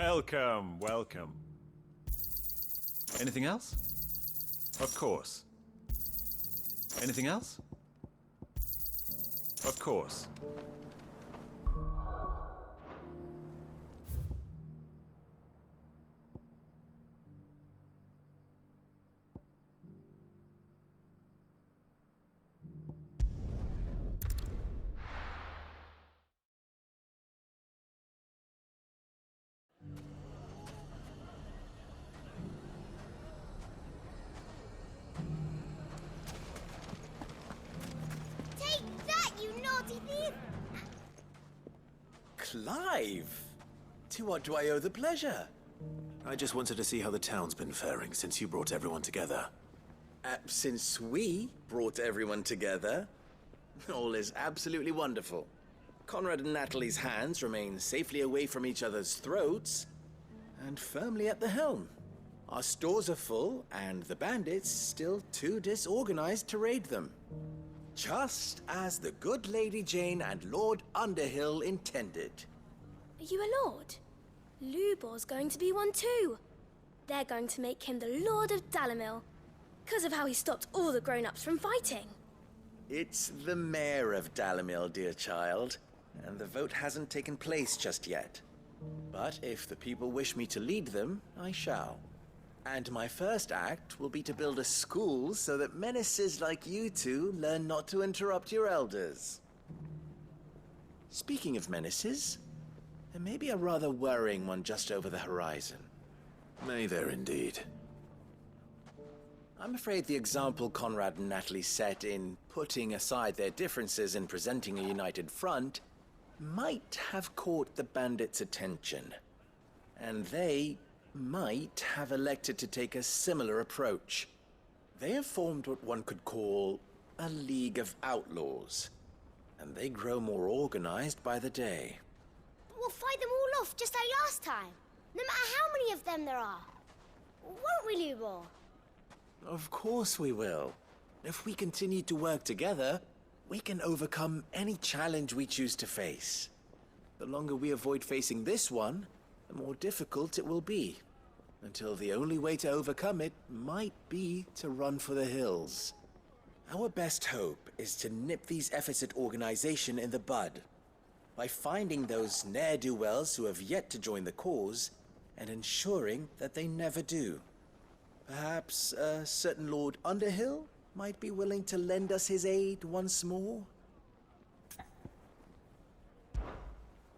Welcome, welcome. Anything else? Of course. Anything else? Of course. Clive! To what do I owe the pleasure? I just wanted to see how the town's been faring since you brought everyone together. Since we brought everyone together, all is absolutely wonderful. Conrad and Natalie's hands remain safely away from each other's throats and firmly at the helm. Our stores are full and the bandits still too disorganized to raid them. Just as the good Lady Jane and Lord Underhill intended. Are you a lord? Lubor's going to be one too. They're going to make him the Lord of Dalamil, because of how he stopped all the grown-ups from fighting. It's the mayor of Dalamil, dear child, and the vote hasn't taken place just yet. But if the people wish me to lead them, I shall. And my first act will be to build a school so that menaces like you two learn not to interrupt your elders. Speaking of menaces, there may be a rather worrying one just over the horizon. May there indeed. I'm afraid the example Conrad and Natalie set in putting aside their differences and presenting a united front might have caught the bandits' attention. And they might have elected to take a similar approach. They have formed what one could call a League of Outlaws, and they grow more organized by the day. But we'll fight them all off just like last time, no matter how many of them there are. Won't we, Lubor? Of course we will. If we continue to work together, we can overcome any challenge we choose to face. The longer we avoid facing this one, the more difficult it will be, until the only way to overcome it might be to run for the hills. Our best hope is to nip these efforts at organization in the bud, by finding those ne'er-do-wells who have yet to join the cause, and ensuring that they never do. Perhaps a certain Lord Underhill might be willing to lend us his aid once more?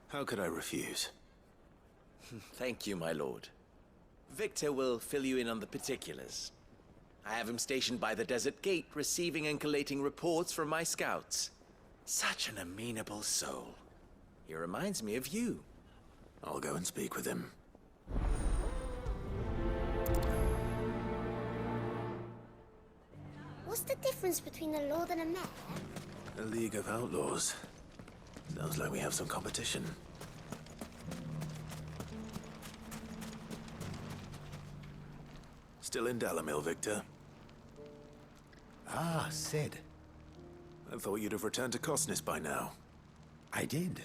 How could I refuse? Thank you, my lord. Victor will fill you in on the particulars. I have him stationed by the desert gate, receiving and collating reports from my scouts. Such an amenable soul. He reminds me of you. I'll go and speak with him. What's the difference between a lord and a mayor? A League of Outlaws. Sounds like we have some competition. Still in Dalamil, Victor? Ah, Sid. I thought you'd have returned to Cosnis by now. I did.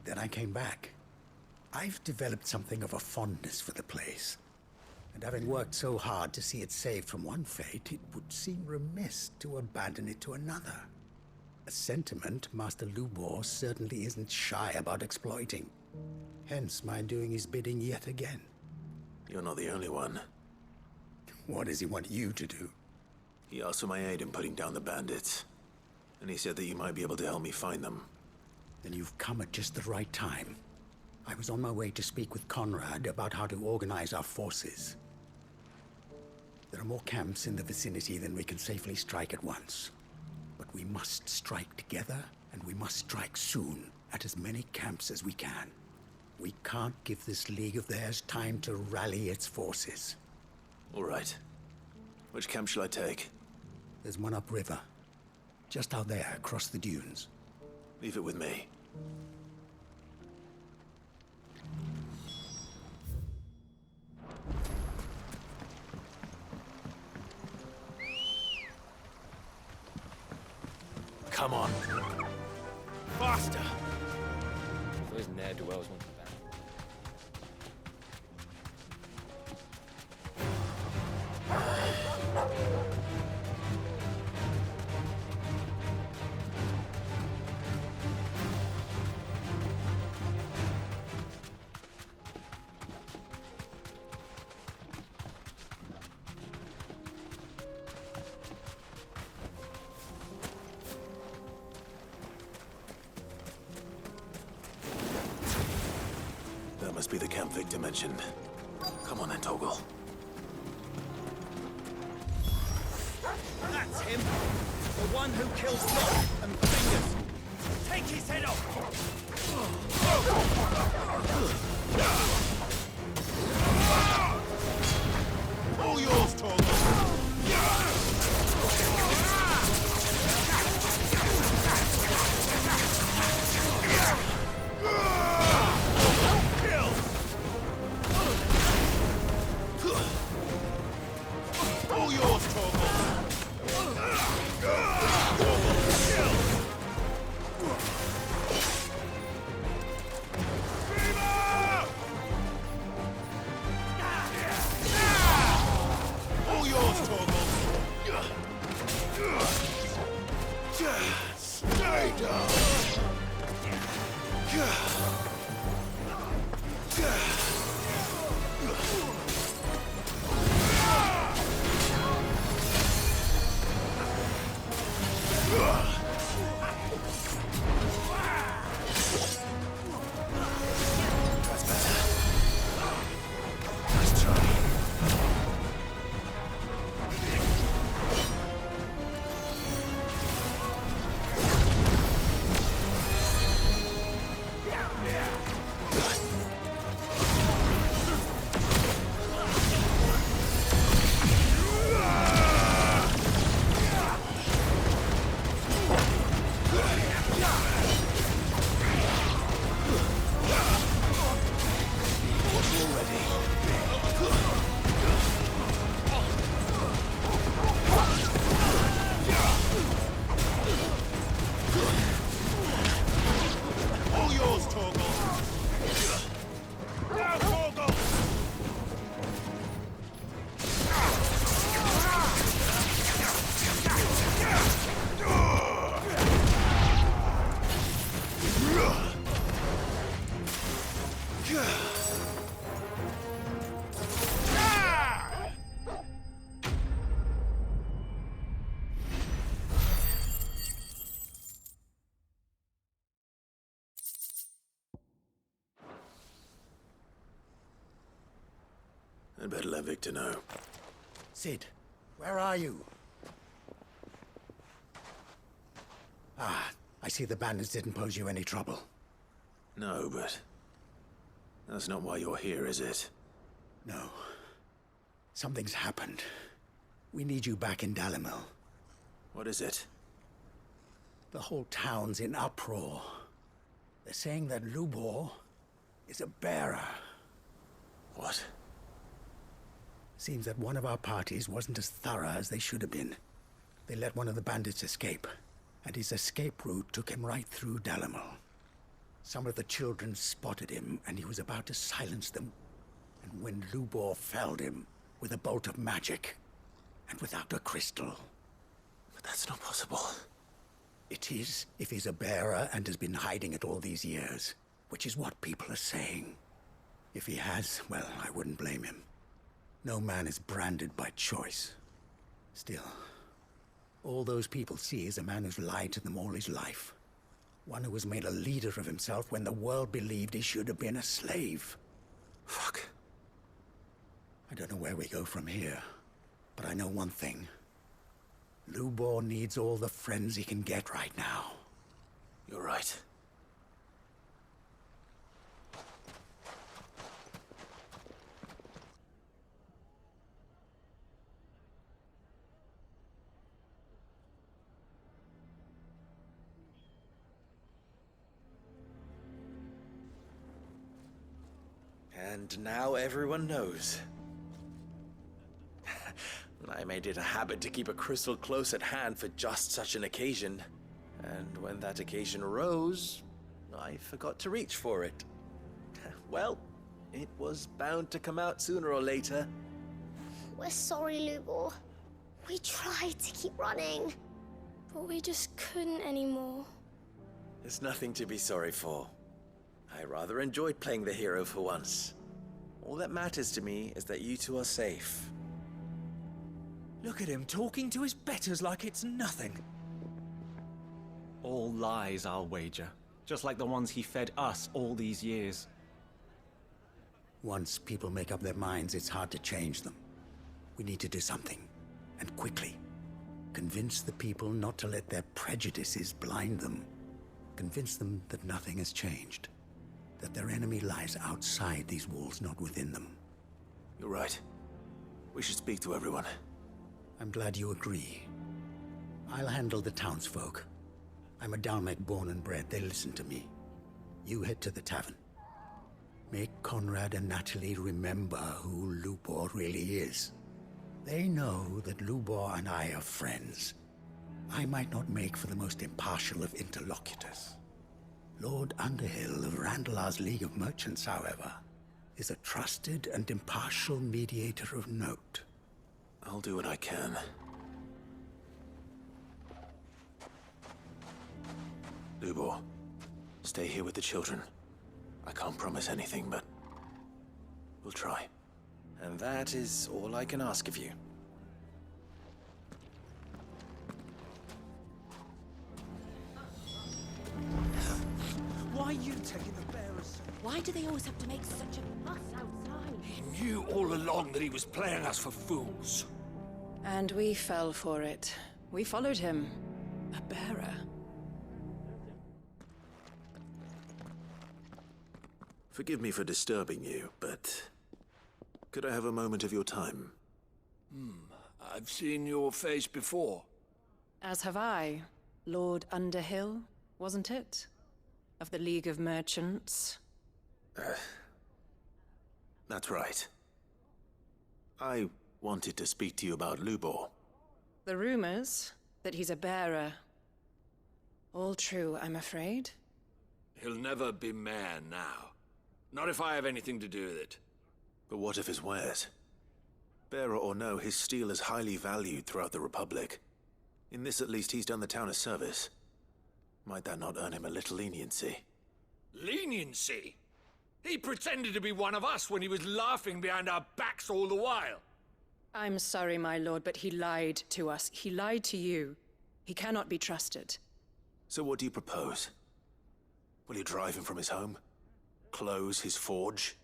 Then I came back. I've developed something of a fondness for the place. And having worked so hard to see it saved from one fate, it would seem remiss to abandon it to another. A sentiment Master Lubor certainly isn't shy about exploiting. Hence my doing his bidding yet again. You're not the only one. What does he want you to do? He asked for my aid in putting down the bandits. And he said that you might be able to help me find them. Then you've come at just the right time. I was on my way to speak with Conrad about how to organize our forces. There are more camps in the vicinity than we can safely strike at once. But we must strike together, and we must strike soon at as many camps as we can. We can't give this league of theirs time to rally its forces. All right. Which camp shall I take? There's one upriver. Just out there, across the dunes. Leave it with me. Come on. Faster! Those ne'er-do-wells want them back. dimension. Come on then, Toggle. That's him! The one who kills Locke and Fingers! Take his head off! All yours, Torgal! All yours, Torgal! All yours, Torgal! Stay down! That's better. Nice try. All yours, Torgal! Now, Torgal! I'd better let Victor know. Sid, where are you? Ah, I see the bandits didn't pose you any trouble. No, but that's not why you're here, is it? No. Something's happened. We need you back in Dalimil. What is it? The whole town's in uproar. They're saying that Lubor is a bearer. What? Seems that one of our parties wasn't as thorough as they should have been. They let one of the bandits escape, and his escape route took him right through Dalimil. Some of the children spotted him, and he was about to silence them. And when Lubor felled him with a bolt of magic, and without a crystal. But that's not possible. It is, if he's a bearer and has been hiding it all these years, which is what people are saying. If he has, well, I wouldn't blame him. No man is branded by choice. Still, all those people see is a man who's lied to them all his life. One who was made a leader of himself when the world believed he should have been a slave. Fuck. I don't know where we go from here, but I know one thing. Lubor needs all the friends he can get right now. You're right. And now everyone knows. I made it a habit to keep a crystal close at hand for just such an occasion. And when that occasion arose, I forgot to reach for it. Well, it was bound to come out sooner or later. We're sorry, Lubor. We tried to keep running. But we just couldn't anymore. There's nothing to be sorry for. I rather enjoyed playing the hero for once. All that matters to me is that you two are safe. Look at him talking to his betters like it's nothing. All lies, I'll wager. Just like the ones he fed us all these years. Once people make up their minds, it's hard to change them. We need to do something, and quickly. Convince the people not to let their prejudices blind them. Convince them that nothing has changed. That their enemy lies outside these walls, not within them. You're right. We should speak to everyone. I'm glad you agree. I'll handle the townsfolk. I'm a Dalmec born and bred. They listen to me. You head to the tavern. Make Conrad and Natalie remember who Lubor really is. They know that Lubor and I are friends. I might not make for the most impartial of interlocutors. Lord Underhill of Randalar's League of Merchants, however, is a trusted and impartial mediator of note. I'll do what I can. Lubor, stay here with the children. I can't promise anything, but we'll try. And that is all I can ask of you. Why are you taking the bearers? Why do they always have to make such a fuss outside? He knew all along that he was playing us for fools. And we fell for it. We followed him. A bearer. Forgive me for disturbing you, but could I have a moment of your time? I've seen your face before. As have I. Lord Underhill, wasn't it? Of the League of Merchants. That's right. I wanted to speak to you about Lubor. The rumors that he's a bearer. All true, I'm afraid. He'll never be mayor now. Not if I have anything to do with it. But what of his wares? Bearer or no, his steel is highly valued throughout the Republic. In this at least he's done the town a service. Might that not earn him a little leniency? Leniency? He pretended to be one of us when he was laughing behind our backs all the while. I'm sorry, my lord, but he lied to us. He lied to you. He cannot be trusted. So what do you propose? Will you drive him from his home? Close his forge?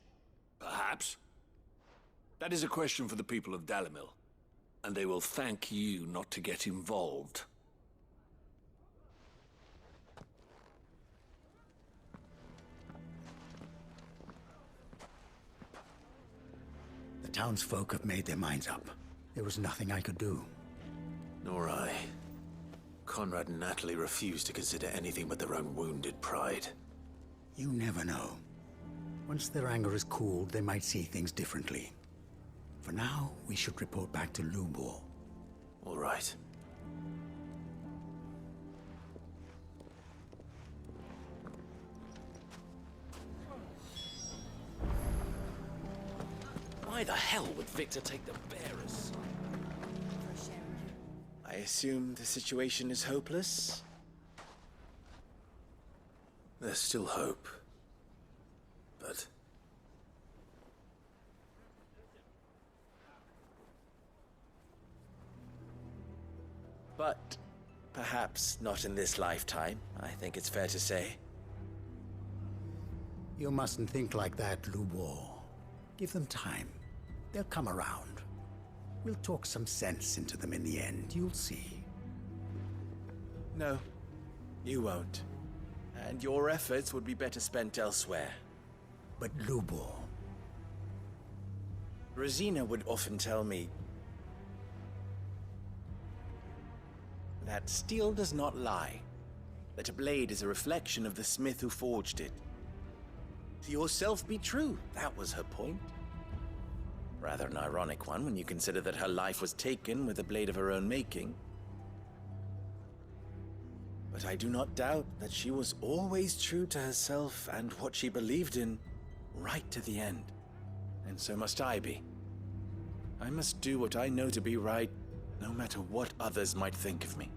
Perhaps. That is a question for the people of Dalimil. And they will thank you not to get involved. The townsfolk have made their minds up. There was nothing I could do. Nor I. Conrad and Natalie refuse to consider anything but their own wounded pride. You never know. Once their anger is cooled, they might see things differently. For now, we should report back to Lubor. All right. Why the hell would Victor take the bearers? I assume the situation is hopeless? There's still hope. But But perhaps not in this lifetime, I think it's fair to say. You mustn't think like that, Lubor. Give them time. They'll come around. We'll talk some sense into them in the end, you'll see. No, you won't. And your efforts would be better spent elsewhere. But Lubor... Rosina would often tell me that steel does not lie, that a blade is a reflection of the smith who forged it. To yourself be true, that was her point. Rather an ironic one when you consider that her life was taken with a blade of her own making. But I do not doubt that she was always true to herself and what she believed in, right to the end. And so must I be. I must do what I know to be right, no matter what others might think of me.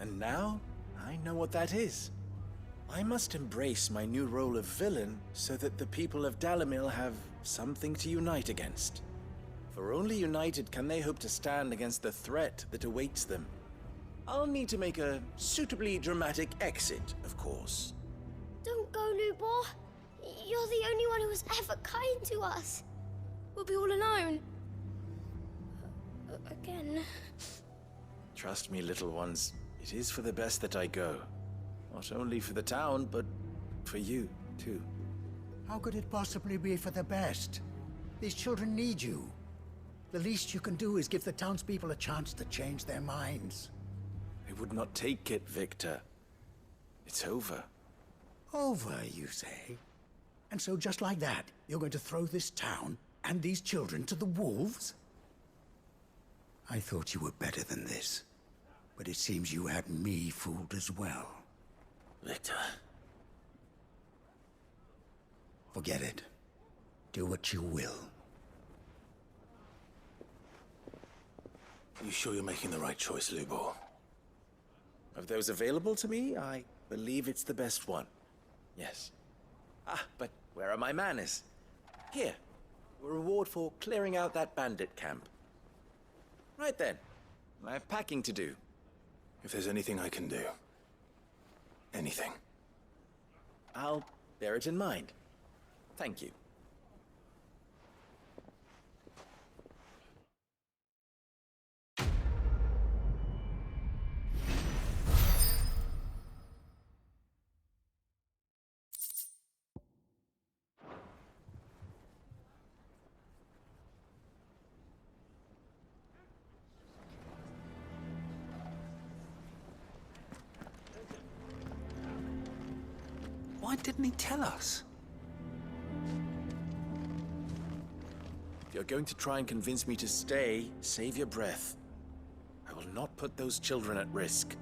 And now, I know what that is. I must embrace my new role of villain so that the people of Dalimil have something to unite against. For only united can they hope to stand against the threat that awaits them. I'll need to make a suitably dramatic exit, of course. Don't go Lubor. You're the only one who was ever kind to us. We'll be all alone. Again. Trust me, little ones. It is for the best that I go. Not only for the town, but for you, too. How could it possibly be for the best? These children need you. The least you can do is give the townspeople a chance to change their minds. I would not take it, Victor. It's over. Over, you say? And so just like that, you're going to throw this town and these children to the wolves? I thought you were better than this. But it seems you had me fooled as well. Victor. Forget it. Do what you will. You sure you're making the right choice, Lubor? Of those available to me, I believe it's the best one. Yes. Ah, but where are my manners? Here. A reward for clearing out that bandit camp. Right then. I have packing to do. If there's anything I can do. Anything. I'll bear it in mind. Thank you. Why didn't he tell us? If you're going to try and convince me to stay, save your breath. I will not put those children at risk.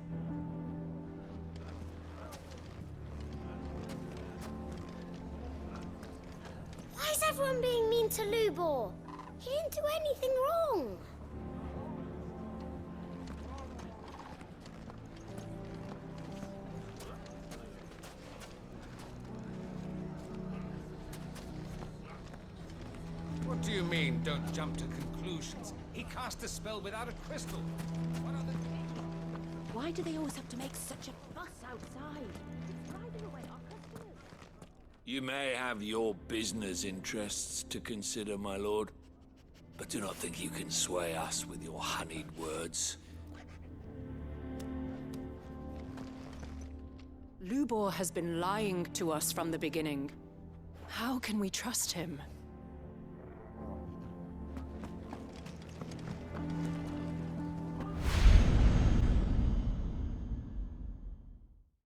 Why is everyone being mean to Lubor? He didn't do anything wrong. What do you mean, don't jump to conclusions? He cast a spell without a crystal. What are the... Why do they always have to make such a fuss outside? It's driving away our customers. You may have your business interests to consider, my lord, but do not think you can sway us with your honeyed words. Lubor has been lying to us from the beginning. How can we trust him?